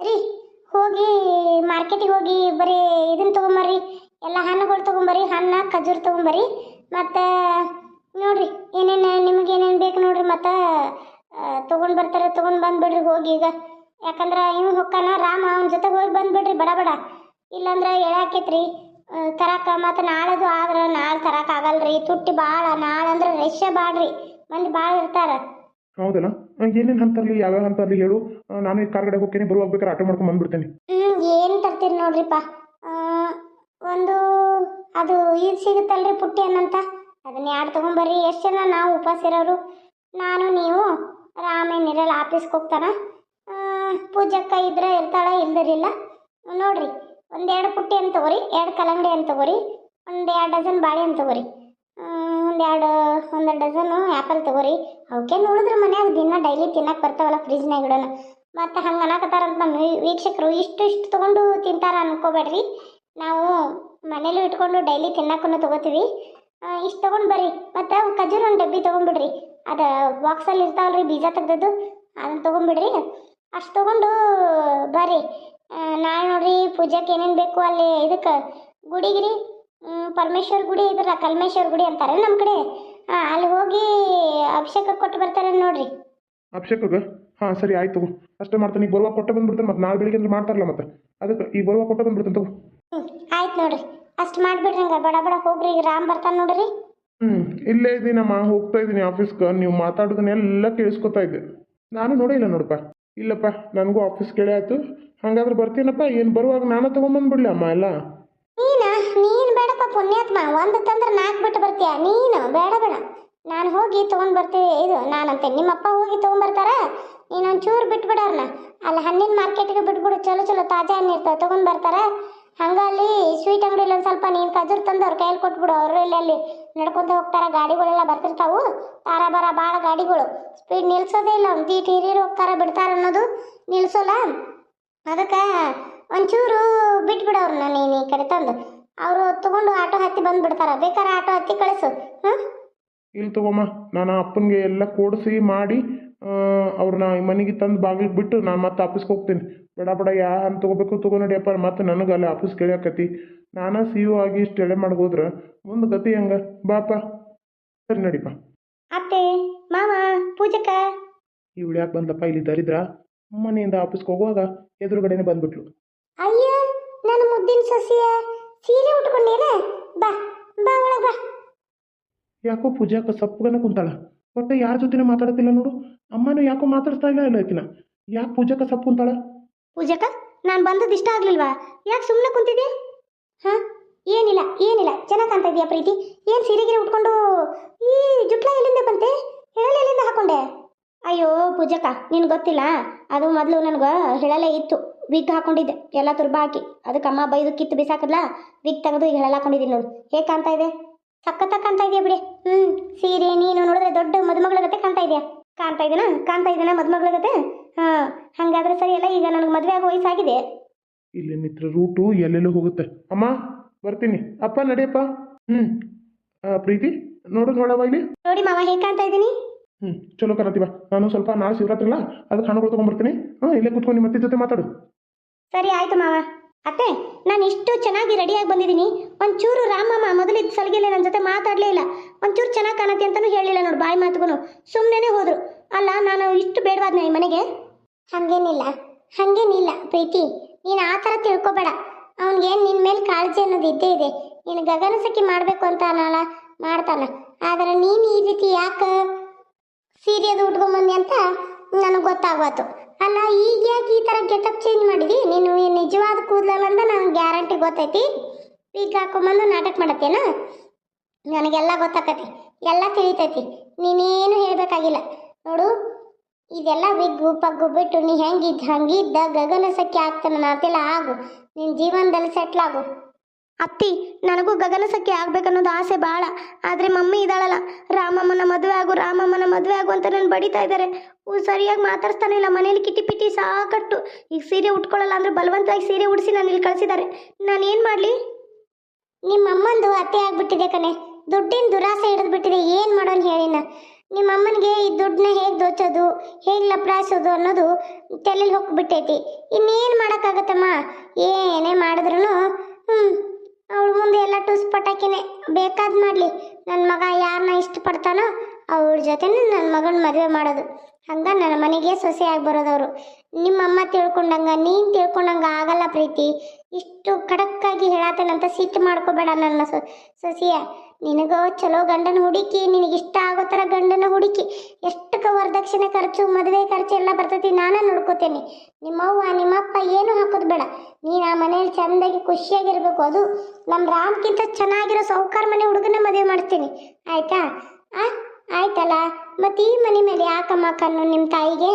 ರೀ ಹೋಗಿ ಮಾರ್ಕೆಟಿಗೆ ಹೋಗಿ ಬರೀ ಇದನ್ನ ತೊಗೊಂಬರ್ರಿ, ಎಲ್ಲ ಹಣ್ಣುಗಳು ತೊಗೊಂಬರ್ರಿ, ಹಣ್ಣು ಖಜೂರು ತೊಗೊಂಬರ್ರಿ. ಮತ್ತು ನೋಡ್ರಿ ಏನೇನು ನಿಮ್ಗೆ ಏನೇನು ಬೇಕು ನೋಡ್ರಿ. ಮತ್ತು ತೊಗೊಂಡು ಬರ್ತಾರೆ, ತೊಗೊಂಡು ಬಂದುಬಿಡ್ರಿ ಹೋಗಿ ಈಗ. ಯಾಕಂದ್ರೆ ಇವ್ ಹೊಕ್ಕಾನ ರಾಮ, ಅವನ ಜೊತೆಗೆ ಹೋಗಿ ಬಂದುಬಿಡ್ರಿ ಬಡ ಬಡ. ಇಲ್ಲಾಂದ್ರೆ ಎಳಾಕೈತ್ರಿ ತರಕ. ಮತ್ತು ನಾಳೆದು ಆದ್ರೆ ನಾಳೆ ತರಕ ಆಗಲ್ರಿ, ತುಟ್ಟಿ ಭಾಳ. ನಾಳೆ ಅಂದ್ರೆ ರಶ್ ಬಾಡ್ರಿ, ಮಂದಿ ಭಾಳ ಇರ್ತಾರೆ. ಹೌದಲ್ಲ, ಏನೇನು ಹಂತರ್ಲಿ ಯಾವ್ಯಾವ ಹಂತರ್ಲಿ ಹೇಳು. ನಾನು ಈ ಕಾರ್ಗಡೆ ಹೋಗ್ತೀನಿ, ಬರುವಾಗ ಬೇಕಾದ್ರೆ ಆಟೋ ಮಾಡ್ಕೊಂಡು ಬಂದ್ಬಿಡ್ತೇನೆ. ಏನು ತರ್ತೀರಿ ನೋಡ್ರಿಪ್ಪ. ಒಂದು ಅದು ಇದು ಸಿಗುತ್ತಲ್ರಿ ಪುಟ್ಟಿ ಅನ್ನಂತ, ಅದನ್ನ ಎರಡು ತೊಗೊಂಬರ್ರಿ. ಎಷ್ಟು ಜನ ನಾವು ಉಪವಾಸ ಇರೋರು, ನಾನು ನೀವು. ರಾಮೇನಿರಲ್ಲ, ಆಫೀಸ್ಗೆ ಹೋಗ್ತಾನ. ಪೂಜಕ್ಕ ಇದ್ರೆ ಇರ್ತಾಳ, ಇಲ್ದಿರಿಲ್ಲ. ನೋಡ್ರಿ ಒಂದೆರಡು ಪುಟ್ಟಿ ಅಂತ ತಗೋರಿ, ಎರಡು ಕಲ್ಲಂಗಡಿ ಅಂತ ತಗೋರಿ, ಒಂದು 2 ಡಜನ್ ಬಾಳೆ ಅಂತ ತಗೋರಿ, ಒಂದು ಡಜನು ಆ್ಯಪಲ್ ತಗೋರಿ. ಅವಕ್ಕೆ ನೋಡಿದ್ರೆ ಮನ್ಯಾಗ ದಿನ ಡೈಲಿ ತಿನ್ನಕ್ಕೆ ಬರ್ತಾವಲ್ಲ ಫ್ರಿಜ್ನಾಗ ಇಡೋಣ. ಮತ್ತು ಹಂಗೆ ಅನ್ನಕತ್ತಾರಂತ ನಮ್ಮ ವೀಕ್ಷಕರು. ಇಷ್ಟು ತೊಗೊಂಡು ತಿಂತಾರ ಅನ್ಕೋಬೇಡ್ರಿ. ನಾವು ಮನೇಲೂ ಇಟ್ಕೊಂಡು ಡೈಲಿ ತಿನ್ನಕ್ಕೂ ತೊಗೋತೀವಿ. ಇಷ್ಟು ತೊಗೊಂಡು ಬರ್ರಿ. ಮತ್ತು ಖಜೂರು ಒಂದು ಡಬ್ಬಿ ತೊಗೊಂಡ್ಬಿಡ್ರಿ. ಅದು ಬಾಕ್ಸಲ್ಲಿ ಇರ್ತಾವಲ್ರಿ ಬೀಜ ತೆಗ್ದದ್ದು, ಅದನ್ನು ತೊಗೊಂಡ್ಬಿಡ್ರಿ. ಅಷ್ಟು ತೊಗೊಂಡು ಬರ್ರಿ. ನಾಳೆ ನೋಡ್ರಿ ಪೂಜೆಗೆ ಏನೇನು ಬೇಕು ಅಲ್ಲಿ ಇದಕ್ಕೆ ಗುಡಿಗಿರಿ ಪರಮೇಶ್ವರ ಗುಡಿ ಇದ್ರ ಕಲ್ಮೇಶ್ವರ ಗುಡಿ ಅಂತಾರೆ ನಮ್ಮ ಕಡೆ. ಅಲ್ಲಿ ಹೋಗಿ ಅಭಿಷೇಕ ಕೊಟ್ಟು ಬರ್ತಾರೆ ನೋಡ್ರಿ. ಅಭಿಷೇಕಗೆ ಹಾಂ ಸರಿ ಆಯ್ತು, ಅಷ್ಟೇ ಮಾಡ್ತಾನೆ. ಈಗ ಬರುವಾಗ ಕೊಟ್ಟೆ ಬಂದ್ಬಿಡ್ತೇನೆ. ಮತ್ತು ನಾಳೆ ಬೆಳಿಗ್ಗೆ ಅಂದ್ರೆ ಮಾಡ್ತಾರಲ್ಲ, ಮತ್ತೆ ಅದಕ್ಕೆ ಈಗ ಬರುವಾಗ ಕೊಟ್ಟೆ ಬಂದ್ಬಿಡ್ತೇನೆ ತಗೋ. ಆಯ್ತು ನೋಡ್ರಿ, ಅಷ್ಟು ಮಾಡಿಬಿಡ್ರಿ. ಹಂಗೆ ಬಡ ಬಡ ಹೋಗ್ರಿ, ಈಗ ರಾಮ್ ಬರ್ತಾನೆ ನೋಡ್ರಿ. ಇಲ್ಲೇ ಇದ್ದೀನಮ್ಮ, ಹೋಗ್ತಾ ಇದ್ದೀನಿ ಆಫೀಸ್ಗೆ. ನೀವು ಮಾತಾಡೋದನ್ನೆಲ್ಲ ಕೇಳಿಸ್ಕೊತಾ ಇದ್ದೆ. ನಾನು ನೋಡಿಲ್ಲ ನೋಡಪ್ಪ. ಇಲ್ಲಪ್ಪ, ನನಗೂ ಆಫೀಸ್ ಕೇಳಿ ಆಯ್ತು. ಹಾಗಾದ್ರೆ ಬರ್ತೀನಪ್ಪ. ಏನು ಬರುವಾಗ ನಾನು ತೊಗೊಂಬಂದ್ಬಿಡ್ಲಿ ಅಮ್ಮ ಎಲ್ಲ. ನೀನು ಬೇಡಪ್ಪ ಪುಣ್ಯಾತ್ಮ, ಒಂದು ತಂದ್ರೆ 4 ಬಿಟ್ಟು ಬರ್ತೀಯ ನೀನು. ಬೇಡ ಬೇಡ, ನಾನು ಹೋಗಿ ತೊಗೊಂಡು ಬರ್ತೀವಿ. ಇದು ನಾನಂತೆ ನಿಮ್ಮಪ್ಪ ಹೋಗಿ ತೊಗೊಂಬರ್ತಾರ, ನೀನೊಂದು ಚೂರು ಬಿಟ್ಬಿಡೋರ್ನ. ಅಲ್ಲಿ ಹಣ್ಣಿನ ಮಾರ್ಕೆಟಿಗೆ ಬಿಟ್ಬಿಡು, ಚಲೋ ಚಲೋ ತಾಜಾ ಹಣ್ಣು ಇರ್ತಾವೆ, ತೊಗೊಂಡು ಬರ್ತಾರೆ. ಹಂಗೆ ಅಲ್ಲಿ ಸ್ವೀಟ್ ಅಂಗಡಿಲಿ ಒಂದು ಸ್ವಲ್ಪ ನೀನು ಖಜೂರು ತಂದು ಅವ್ರ ಕೈಯಲ್ಲಿ ಕೊಟ್ಬಿಡು. ಅವರು ಇಲ್ಲಿ ನಡ್ಕೊತ ಹೋಗ್ತಾರೆ, ಗಾಡಿಗಳೆಲ್ಲ ಬರ್ತಿರ್ತಾವು. ತಾರ ಬರ ಭಾಳ ಗಾಡಿಗಳು, ಸ್ಪೀಡ್ ನಿಲ್ಸೋದೇ ಇಲ್ಲ. ಒಂದು ತೀಟ್ ಹಿರಿಯರು ಹೋಗ್ತಾರೆ ಬಿಡ್ತಾರೆ ಅನ್ನೋದು ನಿಲ್ಸೋಲ್ಲ. ಅದಕ್ಕೆ ಒಂಚೂರು ಬಿಟ್ಬಿಡೋರ್ನ ನೀನು ಈ ಕಡೆ ತಂದು. ಅವರು ತೊಗೊಂಡು ಆಟೋ ಹತ್ತಿ ಬಂದುಬಿಡ್ತಾರೆ. ಬೇಕಾದ್ರೆ ಆಟೋ ಹತ್ತಿ ಕಳಿಸು. ಇಲ್ಲಿ ತಗೊಮ್ಮ, ನಾನು ಅಪ್ಪನಿಗೆ ಎಲ್ಲ ಕೊಡಿಸಿ ಮಾಡಿ ಅವ್ರನ್ನ ಮನೆಗೆ ತಂದು ಬಾಗಿಲಿಗೆ ಬಿಟ್ಟು ನಾನು ಮತ್ತೆ ಆಫೀಸ್ಗೆ ಹೋಗ್ತೀನಿ. ಬೇಡ ಬೇಡ, ಅಂತ ತೊಗೋಬೇಕು ತೊಗೊ ನಡಿಯಪ್ಪ. ಮತ್ತು ನನಗೆ ಅಲ್ಲಿ ಆಫೀಸ್ ಕೇಳಿಯಾಕತಿ. ನಾನು CEO ಆಗಿ ಇಷ್ಟು ಎಳೆ ಮಾಡ್ಬೋದ್ರೆ ಮುಂದೆ ಗತಿ ಹಂಗೆ. ಬಾಪ ಸರಿ ನಡಿಪ. ಅತ್ತೆ ಮಾವ ಪೂಜಕ್ಕ ಇವಳು ಯಾಕೆ ಬಂದಪ್ಪ ಇಲ್ಲಿ ದರಿದ್ರ? ಮನೆಯಿಂದ ಆಫೀಸ್ಗೆ ಹೋಗುವಾಗ ಎದುರುಗಡೆನೆ ಬಂದ್ಬಿಟ್ಲು. ಅಯ್ಯ ನನ್ನ ಮುದ್ದಿನ ಸಸಿಯ ಸೀರೆ ಉಟ್ಕೊಂಡೇನ? ಬಾ ಬಾ ಒಳಗೆ ಬಾ. ಯಾಕೋ ಪೂಜಾಕ ಸಪ್ಪಗನ ಕುಂತಾಳ. ಒಟ್ಟು ಯಾರ ಜೊತೆನೂ ಮಾತಾಡತ್ತಿಲ್ಲ ನೋಡು. ಅಮ್ಮನೂ ಯಾಕೋ ಮಾತಾಡ್ತಾ ಇಲ್ಲ ಆಕಿನ. ಯಾಕೆ ಪೂಜಾಕ ಸಪ್ಪು ಕುಂತಾಳ? ಪೂಜಕ್ಕ ನಾನು ಬಂದದ್ದು ಇಷ್ಟ ಆಗ್ಲಿಲ್ವಾ? ಯಾಕೆ ಸುಮ್ಮನೆ ಕುಂತಿದ್ಯಾ? ಹಾಂ ಏನಿಲ್ಲ ಏನಿಲ್ಲ, ಚೆನ್ನಾಗಿ ಕಾಣ್ತಾ ಇದೆಯಾ ಪ್ರೀತಿ. ಏನು ಸೀರೆಗಿರೆ ಉಟ್ಕೊಂಡು ಈ ಜುಟ್ಲ ಎಲ್ಲಿಂದ ಬಂತೆ? ಹೇಳಲೆ ಎಲ್ಲಿಂದ ಹಾಕೊಂಡೆ? ಅಯ್ಯೋ ಪೂಜಕ್ಕ, ನಿನ್ಗೆ ಗೊತ್ತಿಲ್ಲ, ಅದು ಮೊದಲು ನನಗೆ ಹೇಳಲೇ ಇತ್ತು. ವಿಗ್ ಹಾಕೊಂಡಿದ್ದೆ ಎಲ್ಲ ತುರ್ಬ ಹಾಕಿ. ಅದಕ್ಕೆ ಅಮ್ಮ ಬೈದು ಕಿತ್ತು ಬಿಸಾಕದ್ಲ. ವಿಗ್ ತೆಗೆದು ಈಗ ಹೇಳಲ್ಲ ಹಾಕೊಂಡಿದ್ದೀನಿ ನೋಡು. ಹೇಗೆ ಕಾಣ್ತಾ ಇದೆ? ಸಖತ್ತ ಕಾಣ್ತಾ ಇದೆಯಾ ಬಿಡಿ. ಸೀರೆ ನೀನು ನೋಡಿದ್ರೆ ದೊಡ್ಡ ಮದುಮಗಳ ಗತೆ ಕಾಣ್ತಾ ಇದೆಯಾ? ಕಾಣ್ತಾ ಇದ್ದೀನ ಮದುಮಗಳ ಗತೆ? ಹಾಂ, ಹಾಗಾದ್ರೆ ಸರಿ ಅಲ್ಲ. ಈಗ ನನಗೆ ಮದುವೆ ಆಗೋ ವಯಸ್ಸಾಗಿದೆ. ಇಲ್ಲಿ ಮಿತ್ರ ರೂಟು ಎಲ್ಲೆಲ್ಲೂ ಹೋಗುತ್ತೆ. ಅಮ್ಮ ಬರ್ತೀನಿ. ಅಪ್ಪ ನಡಿಯಪ್ಪ. ಪ್ರೀತಿ ನೋಡು ನೋಡವ ಇಲ್ಲಿ. ನೋಡಿ ಮಾವ ಹೇಗೆ ಕಾಣ್ತಾ ಇದ್ದೀನಿ? ಚಲೋ ಕಾಣತ್ತೀವ. ನಾನು ಸ್ವಲ್ಪ ನಾಳೆ ಶಿವರಾತ್ರಿ ಅಲ್ಲ, ಅದಕ್ಕೆ ಹಣ್ಣುಗಳು ತೊಗೊಂಡ್ಬರ್ತೀನಿ. ಇಲ್ಲೇ ಕೂತ್ಕೊಂಡು ನಿಮ್ಮ ಅತ್ತೆ ಜೊತೆ ಮಾತಾಡು. ಸರಿ ಆಯ್ತು ಮಾವ. ಅತ್ತೆ ನಾನು ಇಷ್ಟು ಚೆನ್ನಾಗಿ ರೆಡಿಯಾಗಿ ಬಂದಿದ್ದೀನಿ. ಒಂಚೂರು ರಾಮಮ್ಮ ಮೊದಲಿದ್ದ ಸಲಿಗೆಲ್ಲ ನನ್ನ ಜೊತೆ ಮಾತಾಡಲೇ ಇಲ್ಲ. ಒಂಚೂರು ಚೆನ್ನಾಗಿ ಕಾಣತ್ತೆ ಅಂತಲೂ ಹೇಳಿಲ್ಲ ನೋಡು, ಬಾಯಿ ಮಾತುಗೂ ಸುಮ್ಮನೆ ಹೋದರು. ಅಲ್ಲ ನಾನು ಇಷ್ಟು ಬೇಡವಾದ್ನ ಈ ಮನೆಗೆ? ಹಾಗೇನಿಲ್ಲ ಪ್ರೀತಿ, ನೀನು ಆ ಥರ ತಿಳ್ಕೊಬೇಡ. ಅವನಿಗೇನು ನಿನ್ನ ಮೇಲೆ ಕಾಳಜಿ ಅನ್ನೋದು ಇದ್ದೇ ಇದೆ. ನೀನು ಗಗನಸಖಿ ಮಾಡಬೇಕು ಅಂತ ಅನ್ನಲ್ಲ, ಮಾಡ್ತಾನೆ. ಆದರೆ ನೀನು ಈ ರೀತಿ ಯಾಕೆ ಸೀರೆ ಅದು ಉಟ್ಕೊಂಬಂದಿ ಅಂತ ನನಗೆ ಗೊತ್ತಾಗ್ಬಾತು. ಅಲ್ಲ ಈಗ ಯಾಕೆ ಈ ಥರ ಗೆಟಪ್ ಚೇಂಜ್ ಮಾಡಿದಿ? ನೀನು ನಿಜವಾದ ಕೂದಲಲ್ಲ ಅಂತ ನನಗೆ ಗ್ಯಾರಂಟಿ ಗೊತ್ತೈತಿ. ಈಗ ಹಾಕೊಂಬಂದು ನಾಟಕ ಮಾಡತ್ತೇನ? ನನಗೆಲ್ಲ ಗೊತ್ತಾಕತಿ, ಎಲ್ಲ ತಿಳಿತೈತಿ. ನೀನೇನು ಹೇಳಬೇಕಾಗಿಲ್ಲ ನೋಡು. ಇದೆಲ್ಲ ವಿಗ್ಗು ಪಗ್ಗು ಬಿಟ್ಟು ನೀ ಹಂಗಿದ್ದ ಗಗನಸಖಿ ಆಗ್ತಾನೆ ನಾತೆಲ್ಲ ಆಗು. ನಿನ್ನ ಜೀವನದಲ್ಲಿ ಸೆಟ್ಲಾಗು. ಅತ್ತಿ ನನಗೂ ಗಗನಸಖಿ ಆಗ್ಬೇಕನ್ನೋದು ಆಸೆ ಭಾಳ. ಆದರೆ ಮಮ್ಮಿ ಇದ್ದಾಳಲ್ಲ, ರಾಮಮ್ಮನ ಮದುವೆ ಆಗು ಅಂತ ನಾನು ಬಡಿತಾ ಇದ್ದಾರೆ. ಸರಿಯಾಗಿ ಮಾತಾಡ್ತಾನೆ ಇಲ್ಲ. ಮನೇಲಿ ಕಿಟಿ ಪಿಟಿ ಸಾಕಟ್ಟು. ಈಗ ಸೀರೆ ಉಟ್ಕೊಳ್ಳಲ್ಲ ಅಂದ್ರೆ ಬಲವಂತವಾಗಿ ಸೀರೆ ಉಡಿಸಿ ನಾನು ಇಲ್ಲಿ ಕಳಿಸಿದ್ದಾರೆ. ನಾನೇನು ಮಾಡಲಿ? ನಿಮ್ಮ ಅಮ್ಮಂದು ಅತ್ತೆ ಆಗ್ಬಿಟ್ಟಿದೆ ಕಣೆ. ದುಡ್ಡಿನ ದುರಾಸೆ ಹಿಡಿದು ಬಿಟ್ಟಿದೆ. ಏನು ಮಾಡೋಣ ಹೇಳಿನ? ನಿಮ್ಮ ಅಮ್ಮನಿಗೆ ಈ ದುಡ್ಡನ್ನ ಹೇಗೆ ದೋಚೋದು ಹೇಗೆ ಲಪ್ರಾಯಿಸೋದು ಅನ್ನೋದು ತಲೆಯಲ್ಲಿ ಹೋಗ್ಬಿಟ್ಟೈತಿ. ಇನ್ನೇನು ಮಾಡೋಕ್ಕಾಗತ್ತಮ್ಮ, ಏನೇ ಮಾಡಿದ್ರು ಅವಳ ಮುಂದೆ ಎಲ್ಲ ಟುಸ್ ಪಟಾಕಿನೇ. ಬೇಕಾದ್ ಮಾಡಲಿ, ನನ್ನ ಮಗ ಯಾರನ್ನ ಇಷ್ಟಪಡ್ತಾನೋ ಅವಳ ಜೊತೆನೇ ನನ್ನ ಮಗನ ಮದುವೆ ಮಾಡೋದು. ಹಂಗ ನನ್ನ ಮನೆಗೆ ಸೊಸೆಯಾಗಿ ಬರೋದವರು. ನಿಮ್ಮಮ್ಮ ತಿಳ್ಕೊಂಡಂಗ ನೀನು ತಿಳ್ಕೊಂಡಂಗ ಆಗಲ್ಲ ಪ್ರೀತಿ. ಇಷ್ಟು ಖಡಕ್ಕಾಗಿ ಹೇಳತ್ತೇನಂತ ಸಿಟ್ಟು ಮಾಡ್ಕೋಬೇಡ ನನ್ನ ಸೊಸೆಯ. ನಿನಗೋ ಚಲೋ ಗಂಡನ ಹುಡುಕಿ, ನಿನಗಿಷ್ಟ ಆಗೋ ಥರ ಗಂಡನ ಹುಡುಕಿ, ಎಷ್ಟಕ್ಕೆ ವರದಕ್ಷಿಣೆ ಖರ್ಚು ಮದುವೆ ಖರ್ಚು ಎಲ್ಲ ಬರ್ತೈತಿ ನಾನೇ ನೋಡ್ಕೋತೇನೆ. ನಿಮ್ಮವ್ವ ನಿಮ್ಮಪ್ಪ ಏನು ಹಾಕೋದು ಬೇಡ. ನೀನು ಆ ಮನೇಲಿ ಚೆಂದಾಗಿ ಖುಷಿಯಾಗಿರ್ಬೇಕು. ಅದು ನಮ್ಮ ರಾಮ್ಗಿಂತ ಚೆನ್ನಾಗಿರೋ ಸೌಕಾರ ಮನೆ ಹುಡುಗನ ಮದುವೆ ಮಾಡ್ತೀನಿ, ಆಯ್ತಾ? ಆಯ್ತಲ್ಲ, ಮತ್ತು ಈ ಮನೆ ಮೇಲೆ ಯಾಕಮ್ಮ ಕಣ್ಣು ನಿಮ್ಮ ತಾಯಿಗೆ?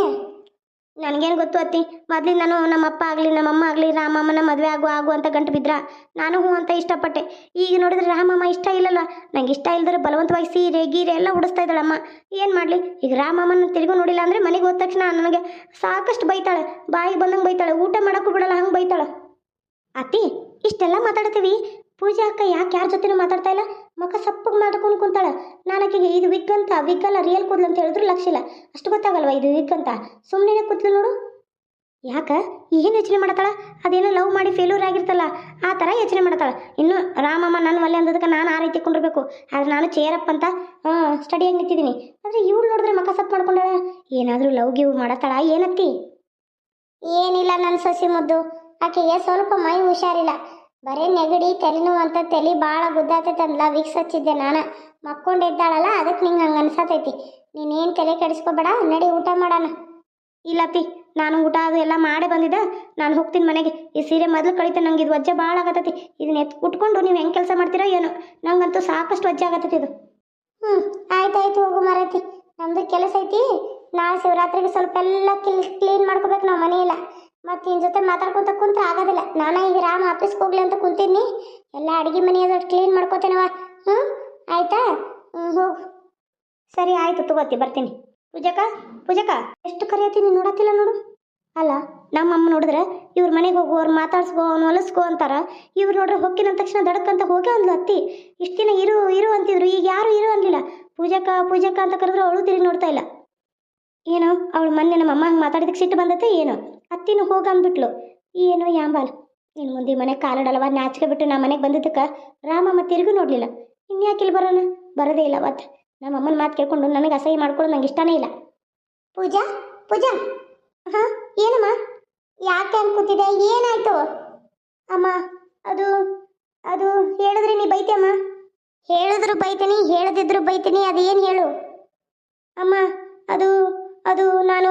ನನಗೇನು ಗೊತ್ತು ಅತ್ತಿ, ಮೊದ್ಲಿಗೆ ನಾನು ನಮ್ಮಪ್ಪ ಆಗಲಿ ನಮ್ಮಮ್ಮ ಆಗಲಿ ರಾಮಮ್ಮನ ಮದುವೆ ಆಗು ಅಂತ ಗಂಟು ಬಿದ್ರ ನಾನು ಹ್ಞೂ ಅಂತ ಇಷ್ಟಪಟ್ಟೆ. ಈಗ ನೋಡಿದ್ರೆ ರಾಮಮ್ಮ ಇಷ್ಟ ಇಲ್ಲಲ್ಲ, ನಂಗೆ ಇಷ್ಟ ಇಲ್ದ್ರೆ ಬಲವಂತವಾಗಿ ಸೀರೆ ಗೀರೆ ಎಲ್ಲ ಉಡಿಸ್ತಾ ಇದ್ದಾಳಮ್ಮ. ಏನು ಮಾಡಲಿ? ಈಗ ರಾಮಮ್ಮನ ತಿರುಗು ನೋಡಿಲ್ಲ ಅಂದರೆ ಮನೆಗೆ ಹೋದ ತಕ್ಷಣ ನನಗೆ ಸಾಕಷ್ಟು ಬೈತಾಳೆ, ಬಾಯಿಗೆ ಬಂದಂಗೆ ಬೈತಾಳೆ, ಊಟ ಮಾಡೋಕ್ಕೂ ಬಿಡಲ್ಲ, ಹಂಗೆ ಬೈತಾಳೆ. ಅತ್ತಿ ಇಷ್ಟೆಲ್ಲ ಮಾತಾಡ್ತೀವಿ, ಪೂಜಾ ಅಕ್ಕ ಯಾಕೆ ಯಾರ ಜೊತೆನೂ ಮಾತಾಡ್ತಾ ಇಲ್ಲ? ಮಕ್ಕ ಸಪ್ಪಗೆ ಮಾಡ್ಕೊಂಡು ಕುಂತಾಳೆ. ನಾನು ಆಕೆಗೆ ಇದು ವಿಗ್ ಅಂತ, ವಿಗ್ ಅಲ್ಲ ರಿಯಲ್ ಕೂದಲು ಅಂತ ಹೇಳಿದ್ರು ಲಕ್ಷ ಇಲ್ಲ, ಅಷ್ಟು ಗೊತ್ತಾಗಲ್ವ ಇದು ವಿಗ್ ಅಂತ? ಸುಮ್ಮನೆ ಕೂತ್ಲು ನೋಡು. ಯಾಕೆ ಏನು ಯೋಚನೆ ಮಾಡ್ತಾಳೆ? ಅದೇನೋ ಲವ್ ಮಾಡಿ ಫೇಲ್ಯೂರ್ ಆಗಿರ್ತಲ್ಲ ಆ ಥರ ಯೋಚನೆ ಮಾಡ್ತಾಳೆ. ಇನ್ನು ರಾಮಮ್ಮ ನನ್ನ ಒಲ್ಲೆ ಅಂದದಕ್ಕೆ ನಾನು ಆ ರೀತಿ ಕೊಂಡಿರ್ಬೇಕು. ಆದರೆ ನಾನು ಚೇರಪ್ಪ ಅಂತ ಸ್ಟಡಿಯಾಗಿ ನಿಂತಿದ್ದೀನಿ. ಆದರೆ ಇವಳು ನೋಡಿದ್ರೆ ಮಕ್ಕ ಸಪ್ ಮಾಡ್ಕೊಂಡಾಳೆ. ಏನಾದರೂ ಲವ್ ಗಿವ್ ಮಾಡತ್ತಾಳ ಏನತ್ತಿ? ಏನಿಲ್ಲ ನನ್ನ ಸೊಸಿ ಮುದ್ದು, ಆಕೆಗೆ ಸ್ವಲ್ಪ ಮೈ ಹುಷಾರಿಲ್ಲ, ಬರೀ ನೆಗಡಿ ತಲೆನೋವು ಅಂತ. ತಲೆ ಭಾಳ ಗುದ್ದಾತೈತಂದ್ಲ, ವಿಕ್ಸ್ ಹಚ್ಚಿದ್ದೆ ನಾನು. ಮಕ್ಕೊಂಡಿದ್ದಾಳಲ್ಲ ಅದಕ್ಕೆ ನಿಂಗೆ ಹಂಗೆ ಅನ್ಸತೈತಿ. ನೀನೇನು ತಲೆ ಕೆಡಿಸ್ಕೊಬೇಡ, ನಡಿ ಊಟ ಮಾಡೋಣ. ಇಲ್ಲಪ್ಪಿ, ನಾನು ಊಟ ಅದು ಎಲ್ಲ ಮಾಡೇ ಬಂದಿದ್ದೆ, ನಾನು ಹೋಗ್ತೀನಿ ಮನೆಗೆ. ಈ ಸೀರೆ ಮೊದಲು ಕಳಿತೆ, ನಂಗೆ ಇದು ವಜ್ಜೆ ಭಾಳ ಆಗತ್ತೈತಿ. ಇದನ್ನ ಉಟ್ಕೊಂಡು ನೀವು ಹೆಂಗೆ ಕೆಲಸ ಮಾಡ್ತೀರೋ ಏನೋ, ನಂಗಂತೂ ಸಾಕಷ್ಟು ವಜ್ಜೆ ಆಗತ್ತೈತಿ ಇದು. ಆಯ್ತಾಯ್ತು ಹೋಗು ಮಾರೈತಿ, ನಮ್ಮದು ಕೆಲಸ ಐತಿ. ನಾಳೆ ಶಿವರಾತ್ರಿಗೆ ಸ್ವಲ್ಪ ಎಲ್ಲ ಕ್ಲೀನ್ ಮಾಡ್ಕೋಬೇಕು ನಾವು ಮನೆಯೆಲ್ಲ. ಮತ್ತು ನಿನ್ನ ಜೊತೆ ಮಾತಾಡ್ಕೊತ ಕುಂತ್ರೆ ಆಗೋದಿಲ್ಲ. ನಾನು ಈಗ ರಾಮ ಆಫೀಸ್ಗೆ ಹೋಗ್ಲಿ ಅಂತ ಕುಂತೀನಿ, ಎಲ್ಲ ಅಡುಗೆ ಮನೆ ಅದೊಟ್ಟು ಕ್ಲೀನ್ ಮಾಡ್ಕೋತೇನವ. ಆಯ್ತಾ? ಹೋಗು. ಸರಿ ಆಯಿತು ತಗೋತಿ, ಬರ್ತೀನಿ. ಪೂಜಕ ಎಷ್ಟು ಕರಿಯತ್ತೀನಿ ನೋಡತ್ತಿಲ್ಲ ನೋಡು. ಅಲ್ಲ ನಮ್ಮಮ್ಮ ನೋಡಿದ್ರೆ ಇವ್ರ ಮನೆಗೆ ಹೋಗು, ಅವ್ರು ಮಾತಾಡ್ಸ್ಕೋ, ಅವ್ನು ಹೊಲಸ್ಕೋ ಅಂತಾರ. ಇವ್ರು ನೋಡ್ರೆ ಹೊಕ್ಕಿನ ತಕ್ಷಣ ದಡಕ್ಕಂತ ಹೋಗೇ ಅಂದ್ಲು ಅತ್ತಿ. ಇಷ್ಟು ದಿನ ಇರು ಅಂತಿದ್ರು, ಈಗ ಯಾರು ಇರು ಅನ್ಲಿಲ್ಲ. ಪೂಜಕ ಅಂತ ಕರೆದ್ರು ಅವಳು ತಿರುಗಿ ನೋಡ್ತಾ ಇಲ್ಲ. ಏನೋ ಅವಳು ಮೊನ್ನೆ ನಮ್ಮಮ್ಮ ಹಂಗೆ ಮಾತಾಡಿದಕ್ಕೆ ಸಿಟ್ಟು ಬಂದತ್ತೆ ಏನೋ. ಅತ್ತಿನೂ ಹೋಗ ಅಂದ್ಬಿಟ್ಲು. ಏನೋ ಯಾಂಬಾಲ್, ಇನ್ನು ಮುಂದೆ ಮನೆಗೆ ಕಾಲಿಡಲ್ಲವ ನಾಚಿಕೆ ಬಿಟ್ಟು ನಾ ಮನೆಗೆ ಬಂದಿದ್ದಕ್ಕೆ ರಾಮಮ್ಮ ತಿರುಗಿ ನೋಡಲಿಲ್ಲ. ಇನ್ಯಾಕಿಲ್ಲಿ ಬರೋಣ? ಬರೋದೇ ಇಲ್ಲ ಅವತ್ತು. ನಮ್ಮಮ್ಮನ ಮಾತು ಕೇಳ್ಕೊಂಡು ನನಗೆ ಅಸಹ್ಯ ಮಾಡ್ಕೊಳ್ಳೋದು ನಂಗೆ ಇಷ್ಟನೇ ಇಲ್ಲ. ಪೂಜಾ ಹಾಂ ಏನಮ್ಮ? ಯಾಕೆ ಅನ್ಕೋತಿದ್ದೆ? ಏನಾಯ್ತು ಅಮ್ಮ? ಅದು ಹೇಳಿದ್ರೆ ನೀ ಬೈತೇಮ್ಮ? ಹೇಳಿದ್ರು ಬೈತೀನಿ, ಹೇಳದಿದ್ರು ಬೈತೀನಿ, ಅದೇನು ಹೇಳು ಅಮ್ಮ? ಅದು ನಾನು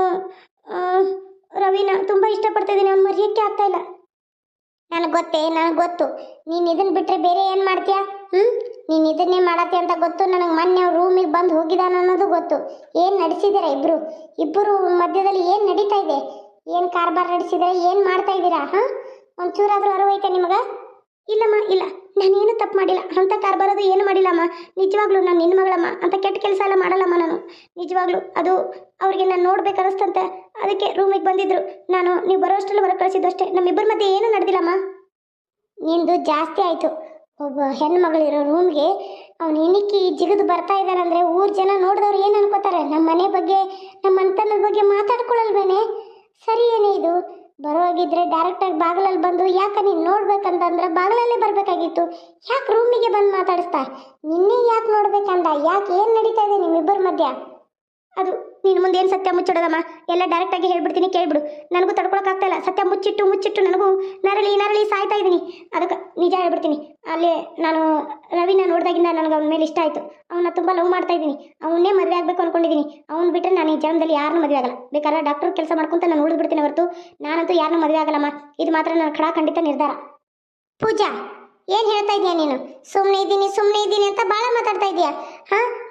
ರವಿನ ತುಂಬ ಇಷ್ಟಪಡ್ತಿದ್ದೀನಿ, ಅವ್ನು ಮರೆಯೋಕ್ಕೆ ಆಗ್ತಾಯಿಲ್ಲ. ನನಗೆ ಗೊತ್ತು ನೀನು ಇದನ್ನು ಬಿಟ್ಟರೆ ಬೇರೆ ಏನು ಮಾಡ್ತೀಯಾ? ನೀನು ಇದನ್ನೇ ಮಾಡತ್ತಿ ಅಂತ ಗೊತ್ತು ನನಗೆ. ಮೊನ್ನೆ ಅವ್ರು ರೂಮಿಗೆ ಬಂದು ಹೋಗಿದ್ದಾನ ಅನ್ನೋದು ಗೊತ್ತು. ಏನು ನಡೆಸಿದ್ದೀರಾ ಇಬ್ಬರು ಮಧ್ಯದಲ್ಲಿ ಏನು ನಡೀತಾ ಇದೆ? ಏನು ಕಾರ್ಬಾರ್ ನಡೆಸಿದ್ರೆ ಏನು ಮಾಡ್ತಾ ಇದ್ದೀರಾ? ಒಂಚೂರಾದರೂ ಅರಿವೈತೆ ನಿಮಗೆ? ಇಲ್ಲಮ್ಮ, ಇಲ್ಲ, ನಾನೇನು ತಪ್ಪು ಮಾಡಿಲ್ಲ, ಅಂಥ ಕಾರ್ಬಾರದು ಏನು ಮಾಡಿಲ್ಲಮ್ಮ. ನಿಜವಾಗ್ಲೂ ನಾನು ನಿನ್ನ ಮಗಳಮ್ಮ, ಅಂತ ಕೆಟ್ಟ ಕೆಲಸ ಎಲ್ಲ ಮಾಡಲ್ಲಮ್ಮ ನಾನು. ನಿಜವಾಗ್ಲೂ ಅದು ಅವ್ರಿಗೆ ನಾನು ನೋಡ್ಬೇಕು ಅನ್ನಿಸ್ತಂತೆ, ಅದಕ್ಕೆ ರೂಮಿಗೆ ಬಂದಿದ್ರು. ನೀವು ಬರೋಷ್ಟರಲ್ಲಿ ಹೊರಗೆ ಕಳಿಸಿದ್ದು ಅಷ್ಟೇ. ನಮ್ಮಿಬ್ಬರ ಮಧ್ಯೆ ಏನೂ ನಡೆದಿಲ್ಲಮ್ಮ. ನಿಂದು ಜಾಸ್ತಿ ಆಯಿತು. ಒಬ್ಬ ಹೆಣ್ಮಗಳಿರೋ ರೂಮ್ಗೆ ಅವನು ಇಣಿಕಿ ಜಿಗಿದು ಬರ್ತಾ ಇದ್ದಾನಂದರೆ ಊರು ಜನ ನೋಡಿದವ್ರು ಏನು ಅನ್ಕೋತಾರೆ? ನಮ್ಮ ಮನೆ ಬಗ್ಗೆ, ನಮ್ಮ ಮನೆತನದ ಬಗ್ಗೆ ಮಾತಾಡ್ಕೊಳ್ಳಲ್ವೇನೆ? ಸರಿ ಏನೇ ಇದು? ಬರೋಗಿದ್ರೆ ಡೈರೆಕ್ಟಾಗಿ ಬಾಗಿಲಲ್ಲಿ ಬಂದು ಯಾಕೆ ನೀನು ನೋಡ್ಬೇಕಂತಂದ್ರೆ ಬಾಗಿಲಲ್ಲೇ ಬರಬೇಕಾಗಿತ್ತು. ಯಾಕೆ ರೂಮಿಗೆ ಬಂದು ಮಾತಾಡಿಸ್ತಾ? ನಿನ್ನೆ ಯಾಕೆ ನೋಡ್ಬೇಕಂದ? ಯಾಕೆ ಏನು ನಡೀತಾ ಇದೆ ನಿಮ್ಮಿಬ್ಬರ ಮಧ್ಯ? ಅದು ನೀನು ಮುಂದೆ ಏನು ಸತ್ಯ ಮುಚ್ಚಿಡೋದಮ್ಮ? ಎಲ್ಲ ಡೈರೆಕ್ಟಾಗಿ ಹೇಳ್ಬಿಡ್ತೀನಿ, ಕೇಳ್ಬಿಡು. ನನಗೂ ತಡ್ಕೊಳಕ್ಕಾಗ್ತಾಯಿಲ್ಲ. ಸತ್ಯ ಮುಚ್ಚಿಟ್ಟು ನನಗೂ ನರಳಿ ಸಾಯ್ತಾ ಇದ್ದೀನಿ. ಅದಕ್ಕೆ ನಿಜ ಹೇಳ್ಬಿಡ್ತೀನಿ. ಅಲ್ಲಿ ನಾನು ರವಿನ ನೋಡಿದಾಗಿಂದ ನನಗೆ ಅವನ ಮೇಲೆ ಇಷ್ಟ ಆಯಿತು. ಅವನ್ನ ತುಂಬ ಲವ್ ಮಾಡ್ತಾ ಇದ್ದೀನಿ. ಅವನ್ನೇ ಮದುವೆ ಆಗಬೇಕು ಅಂದ್ಕೊಂಡಿದ್ದೀನಿ. ಅವ್ನು ಬಿಟ್ಟರೆ ನಾನು ಈ ಜನ್ಮದಲ್ಲಿ ಯಾರನ್ನೂ ಮದುವೆ ಆಗಲ್ಲ. ಬೇಕಾದ್ರೆ ಡಾಕ್ಟರ್ ಕೆಲಸ ಮಾಡ್ಕೊಂತ ನಾನು ಉಳಿದ್ಬಿಡ್ತೀನಿ ಹೊರತು ನಾನಂತೂ ಯಾರನ್ನೂ ಮದುವೆ ಆಗಲ್ಲಮ್ಮ. ಇದು ಮಾತ್ರ ನನ್ನ ಖಂಡಿತ ನಿರ್ಧಾರ. ಪೂಜಾ, ಏನು ಹೇಳ್ತಾ ಇದೀಯ ನೀನು? ಸುಮ್ಮನೆ ಇದ್ದೀನಿ ಅಂತ ಭಾಳ ಮಾತಾಡ್ತಾ ಇದೀಯಾ?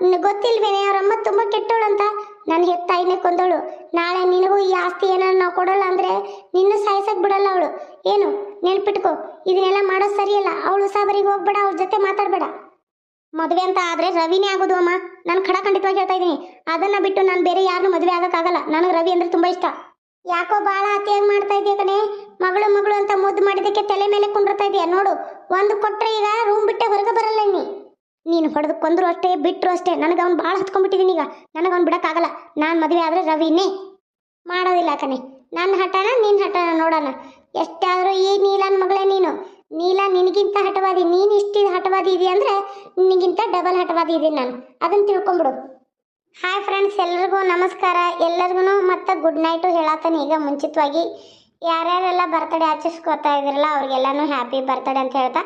ನಿನಗೆ ಗೊತ್ತಿಲ್ವೇನೆ ಅವರಮ್ಮ ತುಂಬ ಕೆಟ್ಟವಳಂತ? ನಾನು ಹೆತ್ತಾಯಿನೇ ಕೊಂದವಳು. ನಾಳೆ ನಿನಗೂ ಈ ಆಸ್ತಿ ಏನಾರು ನಾವು ಕೊಡೋಲ್ಲ ಅಂದರೆ ನಿನ್ನ ಸಾಯಿಸಕ್ಕೆ ಬಿಡಲ್ಲ ಅವಳು. ಏನು ನೆನ್ಪಿಟ್ಕೋ, ಇದನ್ನೆಲ್ಲ ಮಾಡೋದು ಸರಿಯಲ್ಲ. ಅವಳು ಸಾಬರಿಗೆ ಹೋಗ್ಬೇಡ, ಅವ್ರ ಜೊತೆ ಮಾತಾಡಬೇಡ. ಮದುವೆ ಅಂತ ಆದರೆ ರವಿನೇ ಆಗೋದು ಅಮ್ಮ. ನಾನು ಖಂಡಿತವಾಗಿ ಹೇಳ್ತಾ ಇದ್ದೀನಿ. ಅದನ್ನು ಬಿಟ್ಟು ನಾನು ಬೇರೆ ಯಾರನ್ನೂ ಮದುವೆ ಆಗೋಕ್ಕಾಗಲ್ಲ. ನನಗೆ ರವಿ ಅಂದರೆ ತುಂಬ ಇಷ್ಟ. ಯಾಕೋ ಭಾಳ ಅತಿಯಾಗಿ ಮಾಡ್ತಾ ಇದೆಯಾ ಕಣೆ? ಮಗಳು ಅಂತ ಮುದ್ದು ಮಾಡಿದ್ದಕ್ಕೆ ತಲೆ ಮೇಲೆ ಕುಂಡಿರ್ತಾ ಇದೆಯಾ ನೋಡು. ಒಂದು ಕೊಟ್ಟರೆ ಈಗ ರೂಮ್ ಬಿಟ್ಟೆ ಹೊರಗೆ ಬರಲ್ಲ ನೀನು ಹೊಡೆದು ಕೊಂದ್ರು ಅಷ್ಟೇ ಬಿಟ್ಟರು ಅಷ್ಟೇ. ನನಗೆ ಅವ್ನು ಭಾಳ ಹತ್ಕೊಂಡ್ಬಿಟ್ಟಿದ್ದೀನಿ ಈಗ. ನನಗೆ ಅವ್ನು ಬಿಡೋಕ್ಕಾಗಲ್ಲ. ನಾನು ಮದುವೆ ಆದರೆ ರವಿನೇ ಮಾಡೋದಿಲ್ಲ ಕಣೆ. ನನ್ನ ಹಠನ ನಿನ್ನ ಹಠನ ನೋಡೋಣ. ಎಷ್ಟಾದರೂ ಈ ನೀಲನ ಮಗಳೇ ನೀನು. ನೀಲ ನಿನಗಿಂತ ಹಠವಾದಿ. ನೀನು ಇಷ್ಟು ಹಠವಾದಿ ಇದೆಯಾ ಅಂದರೆ ನಿನಗಿಂತ ಡಬಲ್ ಹಠವಾದಿ ಇದ್ದೀನಿ ನಾನು. ಅದನ್ನು ತಿಳ್ಕೊಂಬಿಡು. ಹಾಯ್ ಫ್ರೆಂಡ್ಸ್, ಎಲ್ರಿಗೂ ನಮಸ್ಕಾರ. ಎಲ್ಲರಿಗೂ ಮತ್ತು ಗುಡ್ ನೈಟು ಹೇಳತ್ತಾನೆ ಈಗ ಮುಂಚಿತವಾಗಿ. ಯಾರ್ಯಾರೆಲ್ಲ ಬರ್ತಡೇ ಆಚರಿಸ್ಕೊತಾ ಇದ್ದೀರಲ್ಲ ಅವ್ರಿಗೆಲ್ಲನೂ ಹ್ಯಾಪಿ ಬರ್ತಡೇ ಅಂತ ಹೇಳ್ತಾ,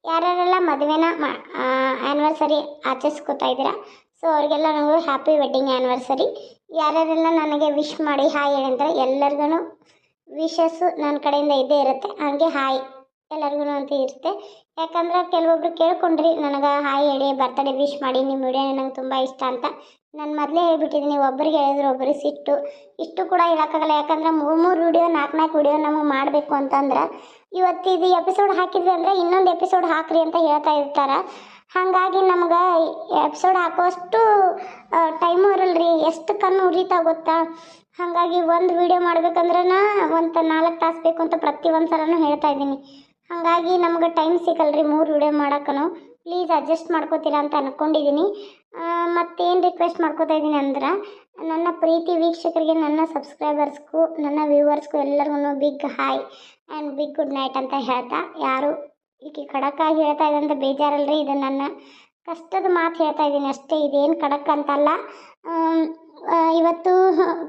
ಯಾರ್ಯಾರೆಲ್ಲ ಮದುವೆನ ಆ್ಯನಿವರ್ಸರಿ ಆಚರಿಸ್ಕೊತಾ ಇದ್ದೀರಾ ಸೊ ಅವ್ರಿಗೆಲ್ಲ ನಾವು ಹ್ಯಾಪಿ ವೆಡ್ಡಿಂಗ್ ಆ್ಯನಿವರ್ಸರಿ. ಯಾರ್ಯಾರೆಲ್ಲ ನನಗೆ ವಿಶ್ ಮಾಡಿ ಹಾಯ್ ಹೇಳಿದ್ರೆ ಎಲ್ಲರಿಗೂ ವಿಶಸ್ಸು ನನ್ನ ಕಡೆಯಿಂದ ಇದ್ದೇ ಇರುತ್ತೆ. ಹಾಗೆ ಹಾಯ್ ಎಲ್ಲರಿಗೂ ಅಂತ ಇರುತ್ತೆ. ಯಾಕಂದ್ರೆ ಕೆಲವೊಬ್ರು ಕೇಳ್ಕೊಂಡ್ರಿ ನನಗೆ ಹಾಯ್ ಹೇಳಿ ಬರ್ತಡೇ ವಿಶ್ ಮಾಡಿ, ನಿಮ್ಮ ವಿಡಿಯೋ ನಂಗೆ ತುಂಬ ಇಷ್ಟ ಅಂತ. ನಾನು ಮೊದಲೇ ಹೇಳ್ಬಿಟ್ಟಿದ್ದೀನಿ, ಒಬ್ಬರಿಗೆ ಹೇಳಿದ್ರು ಒಬ್ಬರಿಗೆ ಸಿಟ್ಟು. ಇಷ್ಟು ಕೂಡ ಹೇಳೋಕ್ಕಾಗಲ್ಲ. ಯಾಕಂದ್ರೆ 3 ವಿಡಿಯೋ 4 ವಿಡಿಯೋ ನಮಗೆ ಮಾಡಬೇಕು ಅಂತಂದ್ರೆ ಇವತ್ತು ಇದು ಎಪಿಸೋಡ್ ಹಾಕಿದ್ವಿ ಅಂದರೆ ಇನ್ನೊಂದು ಎಪಿಸೋಡ್ ಹಾಕ್ರಿ ಅಂತ ಹೇಳ್ತಾ ಇರ್ತಾರೆ. ಹಾಗಾಗಿ ನಮ್ಗೆ ಎಪಿಸೋಡ್ ಹಾಕೋಷ್ಟು ಟೈಮು ಇರಲ್ರಿ. ಎಷ್ಟು ಕಣ್ಣು ಉರಿತಾ ಗೊತ್ತಾ. ಹಾಗಾಗಿ ಒಂದು ವಿಡಿಯೋ ಮಾಡ್ಬೇಕಂದ್ರೆ ಒಂದು 4 ತಾಸು ಬೇಕು ಅಂತ ಪ್ರತಿ ಒಂದು ಸಲನೂ ಹೇಳ್ತಾ ಇದ್ದೀನಿ. ಹಾಗಾಗಿ ನಮ್ಗೆ ಟೈಮ್ ಸಿಗಲ್ರಿ 3 ವಿಡಿಯೋ ಮಾಡೋಕ್ಕೂ. ಪ್ಲೀಸ್ ಅಡ್ಜಸ್ಟ್ ಮಾಡ್ಕೋತೀರಾ ಅಂತ ಅಂದ್ಕೊಂಡಿದ್ದೀನಿ. ಮತ್ತೇನು ರಿಕ್ವೆಸ್ಟ್ ಮಾಡ್ಕೋತಾ ಇದ್ದೀನಿ ಅಂದ್ರೆ, ನನ್ನ ಪ್ರೀತಿ ವೀಕ್ಷಕರಿಗೆ, ನನ್ನ ಸಬ್ಸ್ಕ್ರೈಬರ್ಸ್ಗೂ, ನನ್ನ ವ್ಯೂವರ್ಸ್ಗೂ ಎಲ್ಲರಿಗೂ big hi and big good night ಅಂತ ಹೇಳ್ತಾ, ಯಾರು ಈಗ ಖಡಕ್ಕಾಗಿ ಹೇಳ್ತಾ ಇದೆ ಅಂತ ಬೇಜಾರಲ್ರಿ. ಇದು ನನ್ನ ಕಷ್ಟದ ಮಾತು ಹೇಳ್ತಾ ಇದ್ದೀನಿ ಅಷ್ಟೇ. ಇದೇನು ಖಡಕ್ ಅಂತಲ್ಲ. ಇವತ್ತು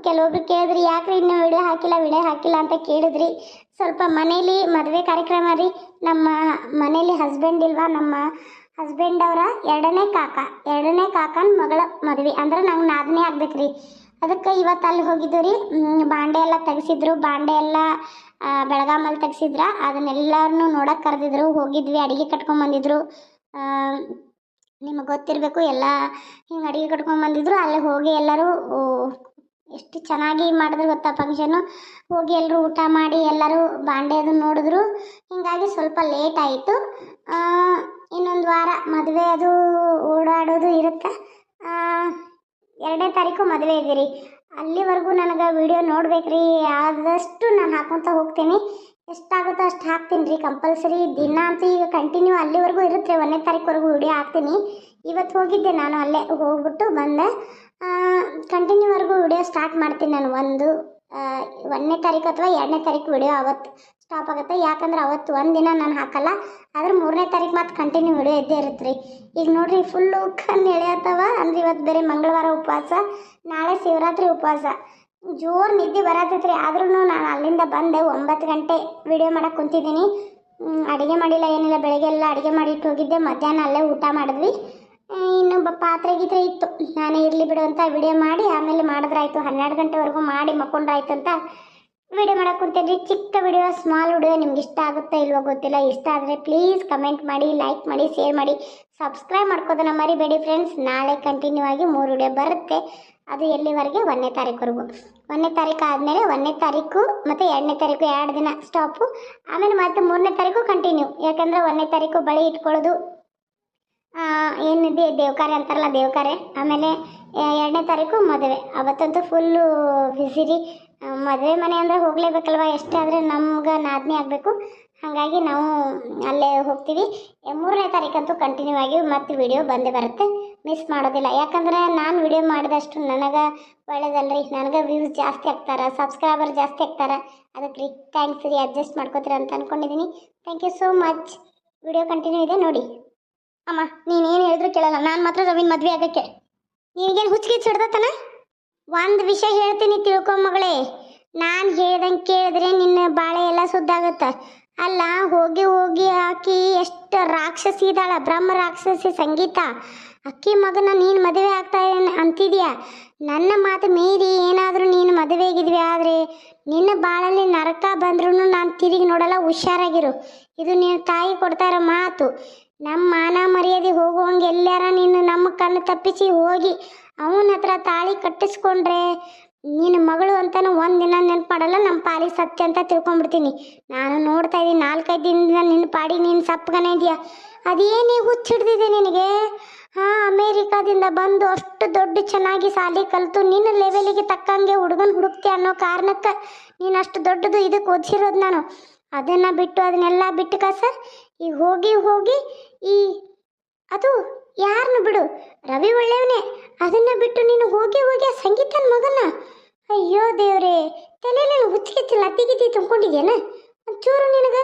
ಕೆಲವೊಬ್ರು ಕೇಳಿದ್ರಿ ಯಾಕ್ರಿ ಇನ್ನೂ ವಿಡಿಯೋ ಹಾಕಿಲ್ಲ ಅಂತ ಕೇಳಿದ್ರಿ. ಸ್ವಲ್ಪ ಮನೇಲಿ ಮದುವೆ ಕಾರ್ಯಕ್ರಮ ರೀ. ನಮ್ಮ ಮನೇಲಿ ಹಸ್ಬೆಂಡ್ ಇಲ್ವಾ, ನಮ್ಮ ಹಸ್ಬೆಂಡ್ ಅವರ ಎರಡನೇ ಕಾಕನ ಮಗಳ ಮದುವೆ ಅಂದ್ರೆ ನಂಗೆ ನಾದನೇ ಆಗ್ಬೇಕ್ರಿ. ಅದಕ್ಕೆ ಇವತ್ತು ಅಲ್ಲಿ ಹೋಗಿದ್ದು ರೀ. ಬಾಂಡೆ ಎಲ್ಲ ತೆಗೆಸಿದ್ರು. ಬಾಂಡೆ ಎಲ್ಲ ಬೆಳಗಾಮಲ್ಲಿ ತೆಗೆಸಿದ್ರ. ಅದನ್ನೆಲ್ಲರನ್ನೂ ನೋಡೋಕೆ ಕರೆದಿದ್ರು. ಹೋಗಿದ್ವಿ, ಅಡುಗೆ ಕಟ್ಕೊಂಡ್ಬಂದಿದ್ರು. ನಿಮಗೆ ಗೊತ್ತಿರಬೇಕು ಎಲ್ಲ ಹಿಂಗೆ ಅಡುಗೆ ಕಟ್ಕೊಂಡ್ಬಂದಿದ್ರು. ಅಲ್ಲಿ ಹೋಗಿ ಎಲ್ಲರೂ ಎಷ್ಟು ಚೆನ್ನಾಗಿ ಮಾಡಿದ್ರು ಗೊತ್ತಾ ಫಂಕ್ಷನ್ನು. ಹೋಗಿ ಎಲ್ಲರೂ ಊಟ ಮಾಡಿ ಎಲ್ಲರೂ ಬಾಂಡೆ ಅದನ್ನು ನೋಡಿದ್ರು. ಹೀಗಾಗಿ ಸ್ವಲ್ಪ ಲೇಟ್ ಆಯಿತು. ಇನ್ನೊಂದು ವಾರ ಮದುವೆ ಅದು ಓಡಾಡೋದು ಇರುತ್ತೆ. 2ನೇ ತಾರೀಕು ಮದುವೆ ಇದೀರಿ. ಅಲ್ಲಿವರೆಗೂ ನನಗೆ ವಿಡಿಯೋ ನೋಡ್ಬೇಕ್ರಿ. ಆದಷ್ಟು ನಾನು ಹಾಕೊತ ಹೋಗ್ತೀನಿ. ಎಷ್ಟಾಗುತ್ತೋ ಅಷ್ಟು ಹಾಕ್ತೀನಿ ರೀ ಕಂಪಲ್ಸರಿ. ದಿನ ಅಂತೂ ಈಗ ಕಂಟಿನ್ಯೂ ಅಲ್ಲಿವರೆಗೂ ಇರುತ್ತೆ. 1ನೇ ತಾರೀಕುವರೆಗೂ ವಿಡಿಯೋ ಹಾಕ್ತೀನಿ. ಇವತ್ತು ಹೋಗಿದ್ದೆ ನಾನು, ಅಲ್ಲೇ ಹೋಗ್ಬಿಟ್ಟು ಬಂದೆ. ಕಂಟಿನ್ಯೂವರೆಗೂ ವಿಡಿಯೋ ಸ್ಟಾರ್ಟ್ ಮಾಡ್ತೀನಿ ನಾನು. 1ನೇ ತಾರೀಕು ಅಥವಾ 2ನೇ ತಾರೀಕು ವಿಡಿಯೋ ಅವತ್ತು ಸ್ಟಾಪ್ ಆಗುತ್ತೆ. ಯಾಕಂದ್ರೆ ಅವತ್ತು ಒಂದಿನ ನಾನು ಹಾಕಲ್ಲ. ಆದ್ರೆ 3ನೇ ತಾರೀಕು ಮತ್ತು ಕಂಟಿನ್ಯೂ ವಿಡಿಯೋ ಇದ್ದೇ ಇರುತ್ತೆ ರೀ. ಈಗ ನೋಡ್ರಿ ಫುಲ್ಲು ಕಣ್ಣು ಎಳೆಯತ್ತವ. ಅಂದ್ರೆ ಇವತ್ತು ಬೇರೆ ಮಂಗಳವಾರ ಉಪವಾಸ, ನಾಳೆ ಶಿವರಾತ್ರಿ ಉಪವಾಸ. ಜೋರು ನಿದ್ದೆ ಬರತ್ತೈತ್ರಿ. ಆದ್ರೂ ನಾನು ಅಲ್ಲಿಂದ ಬಂದೆ 9 ಗಂಟೆ ವಿಡಿಯೋ ಮಾಡಕ್ಕೆ ಕುಂತಿದ್ದೀನಿ. ಅಡುಗೆ ಮಾಡಿಲ್ಲ, ಏನಿಲ್ಲ. ಬೆಳಗ್ಗೆ ಎಲ್ಲ ಅಡುಗೆ ಮಾಡಿಟ್ಟು ಹೋಗಿದ್ದೆ. ಮಧ್ಯಾಹ್ನ ಅಲ್ಲೇ ಊಟ ಮಾಡಿದ್ವಿ. ಇನ್ನು ಪಾತ್ರೆ ಗೀತ್ರೆ ಇತ್ತು, ನಾನೇ ಇರಲಿ ಬಿಡು ಅಂತ ವಿಡಿಯೋ ಮಾಡಿ ಆಮೇಲೆ ಮಾಡಿದ್ರಾಯ್ತು. 12 ಗಂಟೆವರೆಗೂ ಮಾಡಿ ಮಕ್ಕೊಂಡ್ರಾಯ್ತು ಅಂತ ವಿಡಿಯೋ ಮಾಡಕ್ಕೆ ಕುಂತೇನ್ರಿ. ಚಿಕ್ಕ ವಿಡಿಯೋ, ಸ್ಮಾಲ್ ವಿಡಿಯೋ. ನಿಮ್ಗೆ ಇಷ್ಟ ಆಗುತ್ತಾ ಇಲ್ವೋ ಗೊತ್ತಿಲ್ಲ. ಇಷ್ಟ ಆದರೆ ಪ್ಲೀಸ್ ಕಮೆಂಟ್ ಮಾಡಿ, ಲೈಕ್ ಮಾಡಿ, ಶೇರ್ ಮಾಡಿ, ಸಬ್ಸ್ಕ್ರೈಬ್ ಮಾಡ್ಕೋದನ್ನ ಮರಿಬೇಡಿ ಫ್ರೆಂಡ್ಸ್. ನಾಳೆ ಕಂಟಿನ್ಯೂ ಆಗಿ 3 ವಿಡಿಯೋ ಬರುತ್ತೆ. ಅದು ಎಲ್ಲಿವರೆಗೆ? 1ನೇ ತಾರೀಕುವರೆಗೂ. 1ನೇ ತಾರೀಕು ಆದಮೇಲೆ 1ನೇ ತಾರೀಕು ಮತ್ತು 2ನೇ ತಾರೀಕು 2 ದಿನ ಸ್ಟಾಪು. ಆಮೇಲೆ ಮತ್ತೆ 3ನೇ ತಾರೀಕು ಕಂಟಿನ್ಯೂ. ಯಾಕಂದರೆ 1ನೇ ತಾರೀಕು ಬಳಿ ಇಟ್ಕೊಳ್ಳೋದು, ಏನಿದೆ ದೇವಕಾರ್ಯ ಅಂತಾರಲ್ಲ, ದೇವಕಾರ್ಯ. ಆಮೇಲೆ 2ನೇ ತಾರೀಕು ಮದುವೆ. ಅವತ್ತಂತೂ ಫುಲ್ಲು ಬಿಸಿ ರೀ. ಮದುವೆ ಮನೆ ಅಂದರೆ ಹೋಗಲೇಬೇಕಲ್ವ, ಎಷ್ಟೇ ಆದರೆ ನಮ್ಗೆ ನಾದನೇ ಆಗಬೇಕು. ಹಾಗಾಗಿ ನಾವು ಅಲ್ಲೇ ಹೋಗ್ತೀವಿ. 3ನೇ ತಾರೀಕಂತೂ ಕಂಟಿನ್ಯೂ ಆಗಿ ಮತ್ತೆ ವಿಡಿಯೋ ಬಂದೇ ಬರುತ್ತೆ, ಮಿಸ್ ಮಾಡೋದಿಲ್ಲ. ಯಾಕಂದರೆ ನಾನು ವಿಡಿಯೋ ಮಾಡಿದಷ್ಟು ನನಗೆ ಒಳ್ಳೇದಲ್ರಿ. ನನಗೆ ವ್ಯೂಸ್ ಜಾಸ್ತಿ ಆಗ್ತಾರೆ, ಸಬ್ಸ್ಕ್ರೈಬರ್ ಜಾಸ್ತಿ ಆಗ್ತಾರೆ. ಅದಕ್ಕೆ ರೀ ಥ್ಯಾಂಕ್ಸ್ ರೀ. ಅಡ್ಜಸ್ಟ್ ಮಾಡ್ಕೋತೀರ ಅಂತ ಅಂದ್ಕೊಂಡಿದ್ದೀನಿ. Thank you so much. Video continue ಇದೆ ನೋಡಿ. ಅಮ್ಮ ನೀನೇನು ಹೇಳಿದ್ರು ಕೇಳಲ್ಲ. ನಾನು ಮಾತ್ರ ರವಿನ ಮದುವೆ ಆಗೋಕ್ಕೆ ನಿನಗೇನು ಹುಚ್ಚಿಗೆ ಹಿಡ್ದತನ? ಒಂದು ವಿಷಯ ಹೇಳ್ತೀನಿ ತಿಳ್ಕೊ ಮಗಳೇ. ನಾನು ಹೇಳ್ದಂಗೆ ಕೇಳಿದ್ರೆ ನಿನ್ನ ಬಾಳೆ ಎಲ್ಲ ಸುದ್ದಾಗತ್ತೆ. ಅಲ್ಲ ಹೋಗಿ ಆಕಿ ಎಷ್ಟು ರಾಕ್ಷಸಿ ಇದ್ದಾಳ, ಬ್ರಹ್ಮ ರಾಕ್ಷಸಿ ಸಂಗೀತ. ಅಕ್ಕಿ ಮಗನ ನೀನು ಮದುವೆ ಆಗ್ತಾ ಅಂತಿದ್ಯಾ. ನನ್ನ ಮಾತು ಮೀರಿ ಏನಾದರೂ ನೀನು ಮದುವೆಗಿದ್ವಿ ಆದರೆ ನಿನ್ನ ಬಾಳಲ್ಲಿ ನರಕ ಬಂದ್ರೂ ನಾನು ತಿರುಗಿ ನೋಡಲ್ಲ. ಹುಷಾರಾಗಿರು. ಇದು ನಿನ್ನ ತಾಯಿ ಕೊಡ್ತಾ ಇರೋ ಮಾತು. ನಮ್ಮ ಮಾನ ಮರ್ಯಾದೆ ಹೋಗುವಂಗೆ ಎಲ್ಲಾರ ನೀನು ನಮ್ಮ ಕಣ್ಣು ತಪ್ಪಿಸಿ ಹೋಗಿ ಅವನ ಹತ್ರ ತಾಳಿ ಕಟ್ಟಿಸ್ಕೊಂಡ್ರೆ ನಿನ್ನ ಮಗಳು ಅಂತಲೂ ಒಂದಿನ ನೆನಪು ಮಾಡಲ್ಲ. ನಮ್ಮ ಪಾಲಿ ಸತ್ಯ ಅಂತ ತಿಳ್ಕೊಂಡ್ಬಿಡ್ತೀನಿ. ನಾನು ನೋಡ್ತಾ ಇದ್ದೀನಿ 4-5 ದಿನದಿಂದ ನಿನ್ನ ಪಾಡಿ ನೀನು ಸಪ್ಪಗನೇ ಇದೆಯಾ. ಅದೇನೇ ಹುಚ್ಚಿಡ್ದಿದೆ ನಿನಗೆ? ಅಮೇರಿಕಾದಿಂದ ಬಂದು ಅಷ್ಟು ದೊಡ್ಡ ಚೆನ್ನಾಗಿ ಸಾಲಿ ಕಲಿತು ನಿನ್ನ ಲೆವೆಲಿಗೆ ತಕ್ಕಂಗೆ ಹುಡುಗನ ಹುಡುಕ್ತಿ ಅನ್ನೋ ಕಾರಣಕ್ಕೆ ನೀನು ಅಷ್ಟು ದೊಡ್ಡದು ಇದಕ್ಕೆ ಓದಿಸಿರೋದು ನಾನು. ಅದನ್ನೆಲ್ಲ ಬಿಟ್ಟು ಕಸ ಈಗ ಹೋಗಿ ಅದು ಯಾರನ್ನು ಬಿಡು, ರವಿ ಒಳ್ಳೆಯವನೇ. ಅದನ್ನ ಬಿಟ್ಟು ನೀನು ಹೋಗಿ ಹೋಗಿ ಆ ಸಂಗೀತನ ಮಗನ. ಅಯ್ಯೋ ದೇವ್ರೇ, ತಲೆಯಲ್ಲಿ ಹುಚ್ಚಿಗೆತ್ತಿಲ್ಲ, ಅತ್ತಿಗಿತ್ತಿ ತುಂಬಿಕೊಂಡಿದ್ಯೇನ ಒಂಚೂರು ನಿನಗೆ?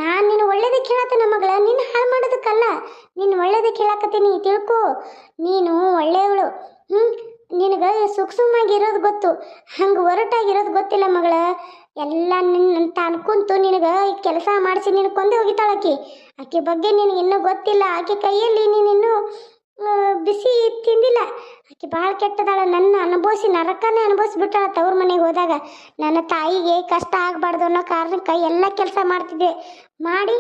ನಾನು ನಿನ್ನ ಒಳ್ಳೇದಕ್ಕೆ ಹೇಳತ್ತೇನ ಮಗಳ, ನಿನ್ನ ಹಾಳು ಮಾಡೋದಕ್ಕಲ್ಲ, ನಿನ್ನ ಒಳ್ಳೇದಕ್ಕೆ ಹೇಳಕತ್ತೀನಿ, ತಿಳ್ಕೊ. ನೀನು ಒಳ್ಳೆಯವಳು. ನಿನಗೆ ಸುಖವಾಗಿರೋದು ಗೊತ್ತು, ಹಂಗೆ ಒರಟಾಗಿರೋದು ಗೊತ್ತಿಲ್ಲ ಮಗಳ. ಎಲ್ಲ ನಿನ್ನಂತ ಅನ್ಕೊಂತು ನಿನಗೆ ಕೆಲಸ ಮಾಡಿಸಿ ನಿನಗೆ ಕೊಂದೇ ಹೋಗಿತ್ತಾಳಕಿ. ಆಕೆ ಬಗ್ಗೆ ನಿನಗೆ ಇನ್ನೂ ಗೊತ್ತಿಲ್ಲ. ಆಕೆ ಕೈಯಲ್ಲಿ ನೀನಿನ್ನೂ ಬಿಸಿ ತಿಂದಿಲ್ಲ. ಆಕೆ ಭಾಳ ಕೆಟ್ಟದಾಳ. ನನ್ನ ಅನುಭವಿಸಿ ನರಕನೇ ಅನುಭವಿಸ್ಬಿಟ್ಟಾಳ ತವ್ರ ಮನೆಗೆ ಹೋದಾಗ. ನನ್ನ ತಾಯಿಗೆ ಕಷ್ಟ ಆಗಬಾರ್ದು ಅನ್ನೋ ಕಾರಣಕ್ಕೆ ಎಲ್ಲ ಕೆಲಸ ಮಾಡ್ತಿದ್ದೆ. ಮಾಡಿ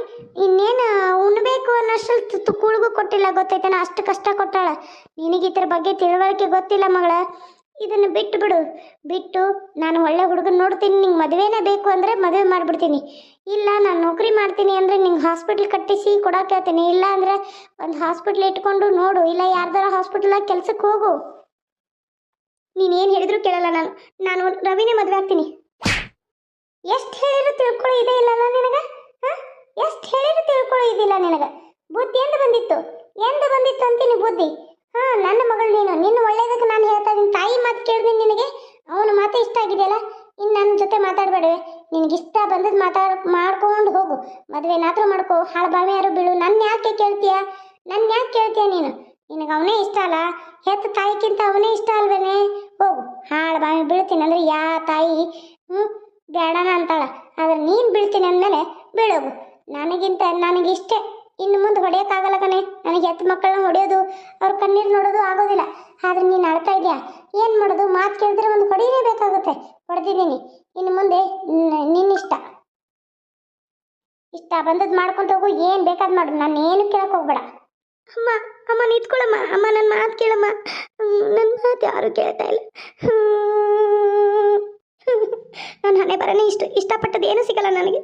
ಇನ್ನೇನು ಉಣ್ಬೇಕು ಅನ್ನೋಷ್ಟು ಕೂಳಿಗೂ ಕೊಟ್ಟಿಲ್ಲ, ಗೊತ್ತೈತೇನ? ಅಷ್ಟು ಕಷ್ಟ ಕೊಟ್ಟಾಳ. ನಿನಗೆ ಇದ್ರ ಬಗ್ಗೆ ತಿಳುವಳಿಕೆ ಗೊತ್ತಿಲ್ಲ ಮಗಳ. ಇದನ್ನು ಬಿಟ್ಟು ಬಿಡು. ಬಿಟ್ಟು ನಾನು ಒಳ್ಳೆ ಹುಡುಗನ ನೋಡ್ತೀನಿ. ನಿಂಗೆ ಮದುವೆನೇ ಬೇಕು ಅಂದರೆ ಮದುವೆ ಮಾಡಿಬಿಡ್ತೀನಿ. ಇಲ್ಲ ನಾನು ನೌಕರಿ ಮಾಡ್ತೀನಿ ಅಂದರೆ ನಿಂಗೆ ಹಾಸ್ಪಿಟ್ಲ್ ಕಟ್ಟಿಸಿ ಕೊಡೋಕೆ ಹೇಳ್ತೀನಿ. ಇಲ್ಲ ಅಂದರೆ ಒಂದು ಹಾಸ್ಪಿಟ್ಲ್ ಇಟ್ಕೊಂಡು ನೋಡು, ಇಲ್ಲ ಯಾರ್ದಾರ ಹಾಸ್ಪಿಟ್ಲಾಗ ಕೆಲ್ಸಕ್ಕೆ ಹೋಗು. ನೀನೇನು ಹೇಳಿದ್ರು ಕೇಳಲ್ಲ ನಾನು. ನಾನು ರವಿನೇ ಮದುವೆ ಆಗ್ತೀನಿ. ಎಷ್ಟು ಹೇಳಿದ್ರು ತಿಳ್ಕೊಳ್ಳೋ ಇದೇ ಇಲ್ಲಲ್ಲ ನಿನಗೆ? ಹಾಂ, ಎಷ್ಟು ಹೇಳಿದ್ರು ತಿಳ್ಕೊಳ್ಳೋ ಇದಿಲ್ಲ ನಿನಗೆ. ಬುದ್ಧಿ ಎಂದು ಬಂದಿತ್ತು, ಎಂದು ಬಂದಿತ್ತು ಅಂತೀನಿ ಬುದ್ಧಿ. ಹಾಂ, ನನ್ನ ಮಗಳು ನೀನು. ನಿನ್ನ ಒಳ್ಳೇದಕ್ಕೆ ನಾನು ಹೇಳ್ತಾ ಇದ್ದೀನಿ. ತಾಯಿ ಮಾತು ಕೇಳಿದೀನಿ ನಿನಗೆ. ಅವನ ಮಾತು ಇಷ್ಟ ಆಗಿದೆಯಲ್ಲ, ಇನ್ನು ನನ್ನ ಜೊತೆ ಮಾತಾಡಬೇಡವೆ. ನಿನಗೆ ಇಷ್ಟ ಬಂದದ್ದು ಮಾಡ್ಕೊಂಡು ಹೋಗು. ಮದುವೆನಾದ್ರೂ ಮಾಡ್ಕೋ, ಹಾಳು ಬಾವಿ ಯಾರು ಬೀಳು. ನನ್ನ ಯಾಕೆ ಕೇಳ್ತೀಯ? ನನ್ನ ಯಾಕೆ ಕೇಳ್ತೀಯ ನೀನು? ನಿನಗೆ ಅವನೇ ಇಷ್ಟ ಅಲ್ಲ, ಹೆತ್ತ ತಾಯಿಗಿಂತ ಅವನೇ ಇಷ್ಟ ಅಲ್ವೇನೆ? ಹೋಗು, ಹಾಳು ಬಾವಿ ಬೀಳ್ತೀನಿ ಅಂದರೆ ಯಾ ತಾಯಿ ಬೇಡನ ಅಂತಾಳ. ಆದ್ರೆ ನೀನು ಬೀಳ್ತೀನಿ ಅಂದಮೇಲೆ ಬೀಳೋಗು. ನನಗಿಷ್ಟೇ. ಇನ್ನು ಮುಂದೆ ಹೊಡೆಯೋಕ್ಕಾಗಲ್ಲ ಕಣೆ. ನನಗೆ ಹೆತ್ತ ಮಕ್ಕಳನ್ನ ಹೊಡೆಯೋದು, ಅವ್ರ ಕಣ್ಣೀರು ನೋಡೋದು ಆಗೋದಿಲ್ಲ. ಆದ್ರೆ ನೀನು ಅಳ್ತಾ ಇದೆಯಾ, ಏನು ಮಾಡೋದು? ಮಾತು ಕೇಳಿದ್ರೆ ಒಂದು ಹೊಡೆಯಲೇಬೇಕಾಗುತ್ತೆ. ಹೊಡೆದಿದ್ದೀನಿ. ಇನ್ನು ಮುಂದೆ ನಿನ್ನಿಷ್ಟ. ಇಷ್ಟ ಬಂದದ್ದು ಮಾಡ್ಕೊಂತ ಹೋಗು, ಏನು ಬೇಕಾದ್ ಮಾಡು. ನಾನು ಏನು ಕೇಳಕ್ಕೆ ಹೋಗ್ಬೇಡ. ಅಮ್ಮ, ಅಮ್ಮ ನಿಂತ್ಕೊಳ್ಳಮ್ಮ. ಅಮ್ಮ ನನ್ನ ಮಾತು ಕೇಳಮ್ಮ. ನನ್ನ ಮಾತು ಯಾರು ಕೇಳ್ತಾ ಇಲ್ಲ. ನನ್ನ ಹಣೆ ಬರನೇ ಇಷ್ಟಪಟ್ಟದ್ದು ಏನೂ ಸಿಗಲ್ಲ ನನಗೆ.